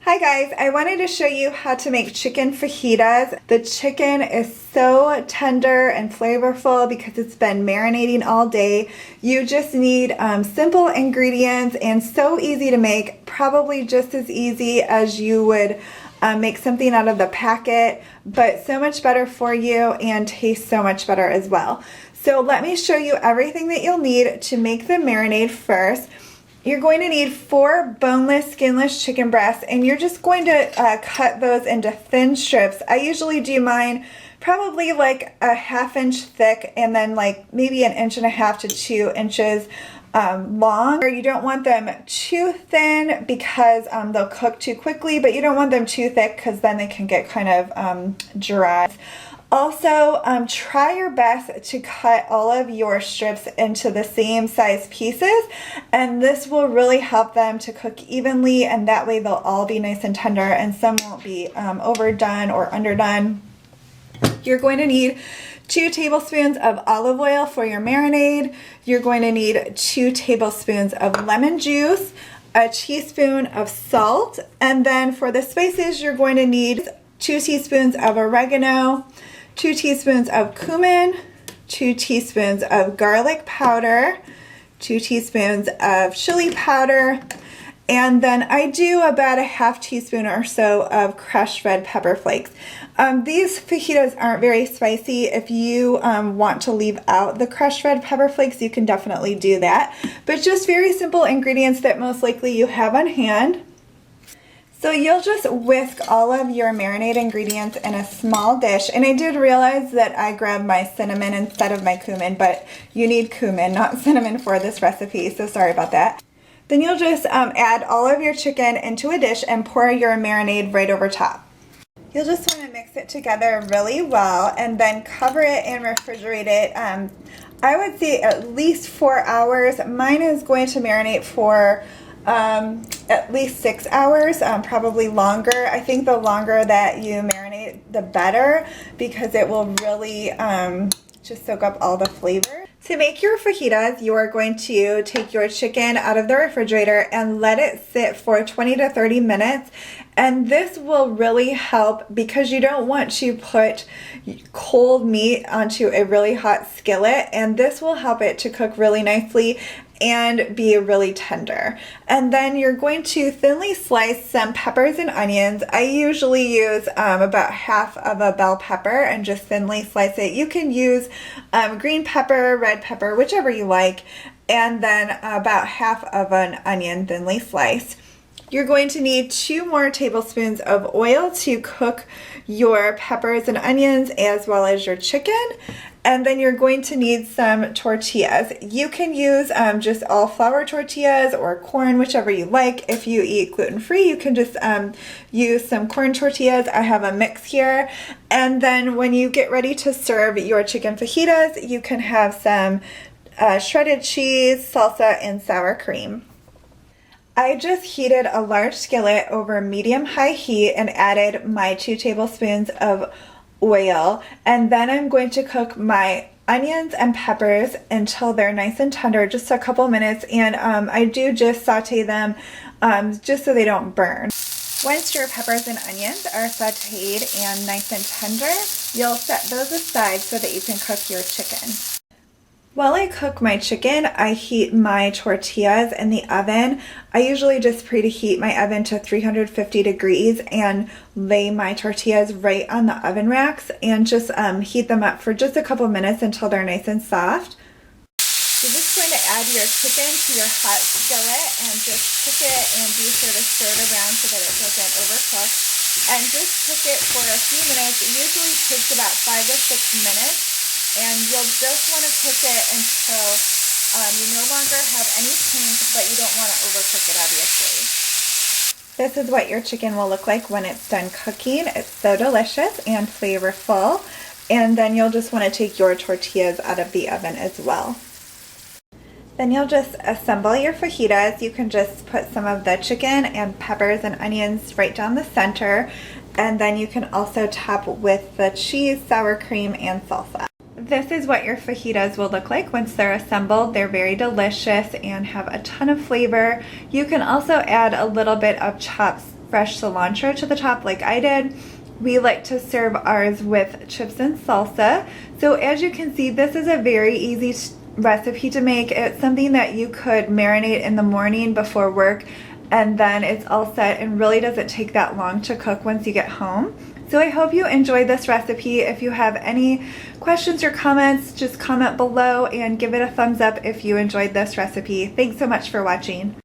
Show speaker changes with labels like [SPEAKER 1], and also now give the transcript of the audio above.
[SPEAKER 1] Hi guys, I wanted to show you how to make chicken fajitas. The chicken is so tender and flavorful because it's been marinating all day. You just need simple ingredients and so easy to make, probably just as easy as you would make something out of the packet, but so much better for you and tastes so much better as well. So let me show you everything that you'll need to make the marinade first. You're going to need 4 boneless, skinless chicken breasts, and you're just going to cut those into thin strips. I usually do mine probably like a 1/2 inch thick and then like maybe 1.5 inches to 2 inches long. You don't want them too thin because they'll cook too quickly, but you don't want them too thick because then they can get kind of dry. Also, try your best to cut all of your strips into the same size pieces, and this will really help them to cook evenly, and that way they'll all be nice and tender and some won't be overdone or underdone. You're going to need 2 tablespoons of olive oil for your marinade. You're going to need 2 tablespoons of lemon juice, a teaspoon of salt, and then for the spices you're going to need 2 teaspoons of oregano, 2 teaspoons of cumin, 2 teaspoons of garlic powder, 2 teaspoons of chili powder, and then I do about a 1/2 teaspoon or so of crushed red pepper flakes. These fajitas aren't very spicy. If you want to leave out the crushed red pepper flakes, you can definitely do that. But just very simple ingredients that most likely you have on hand. So you'll just whisk all of your marinade ingredients in a small dish, and I did realize that I grabbed my cinnamon instead of my cumin, but you need cumin, not cinnamon for this recipe, so sorry about that. Then you'll just add all of your chicken into a dish and pour your marinade right over top. You'll just want to mix it together really well and then cover it and refrigerate it. I would say at least 4 hours. Mine is going to marinate for at least 6 hours, probably longer. I think the longer that you marinate, the better, because it will really just soak up all the flavor. To make your fajitas, you are going to take your chicken out of the refrigerator and let it sit for 20 to 30 minutes. And this will really help because you don't want to put cold meat onto a really hot skillet, and this will help it to cook really nicely and be really tender. And then you're going to thinly slice some peppers and onions. I usually use about 1/2 of a bell pepper and just thinly slice it. You can use green pepper, red pepper, whichever you like, and then about 1/2 of an onion thinly sliced. You're going to need 2 more tablespoons of oil to cook your peppers and onions as well as your chicken. And then you're going to need some tortillas. You can use just all flour tortillas or corn, whichever you like. If you eat gluten-free, you can just use some corn tortillas. I have a mix here. And then when you get ready to serve your chicken fajitas, you can have some shredded cheese, salsa, and sour cream. I just heated a large skillet over medium-high heat and added my 2 tablespoons of oil, and then I'm going to cook my onions and peppers until they're nice and tender, just a couple minutes, and I do just saute them just so they don't burn. Once your peppers and onions are sauteed and nice and tender, you'll set those aside so that you can cook your chicken. While I cook my chicken, I heat my tortillas in the oven. I usually just preheat my oven to 350 degrees and lay my tortillas right on the oven racks and just heat them up for just a couple minutes until they're nice and soft. You're just going to add your chicken to your hot skillet and just cook it, and be sure to stir it around so that it doesn't overcook. And just cook it for a few minutes. It usually takes about 5 to 6 minutes. And you'll just want to cook it until you no longer have any pink, but you don't want to overcook it, obviously. This is what your chicken will look like when it's done cooking. It's so delicious and flavorful. And then you'll just want to take your tortillas out of the oven as well. Then you'll just assemble your fajitas. You can just put some of the chicken and peppers and onions right down the center. And then you can also top with the cheese, sour cream, and salsa. This is what your fajitas will look like once they're assembled. They're very delicious and have a ton of flavor. You can also add a little bit of chopped fresh cilantro to the top like I did. We like to serve ours with chips and salsa. So as you can see, this is a very easy recipe to make. It's something that you could marinate in the morning before work, and then it's all set and really doesn't take that long to cook once you get home. So I hope you enjoyed this recipe. If you have any questions or comments, just comment below and give it a thumbs up if you enjoyed this recipe. Thanks so much for watching.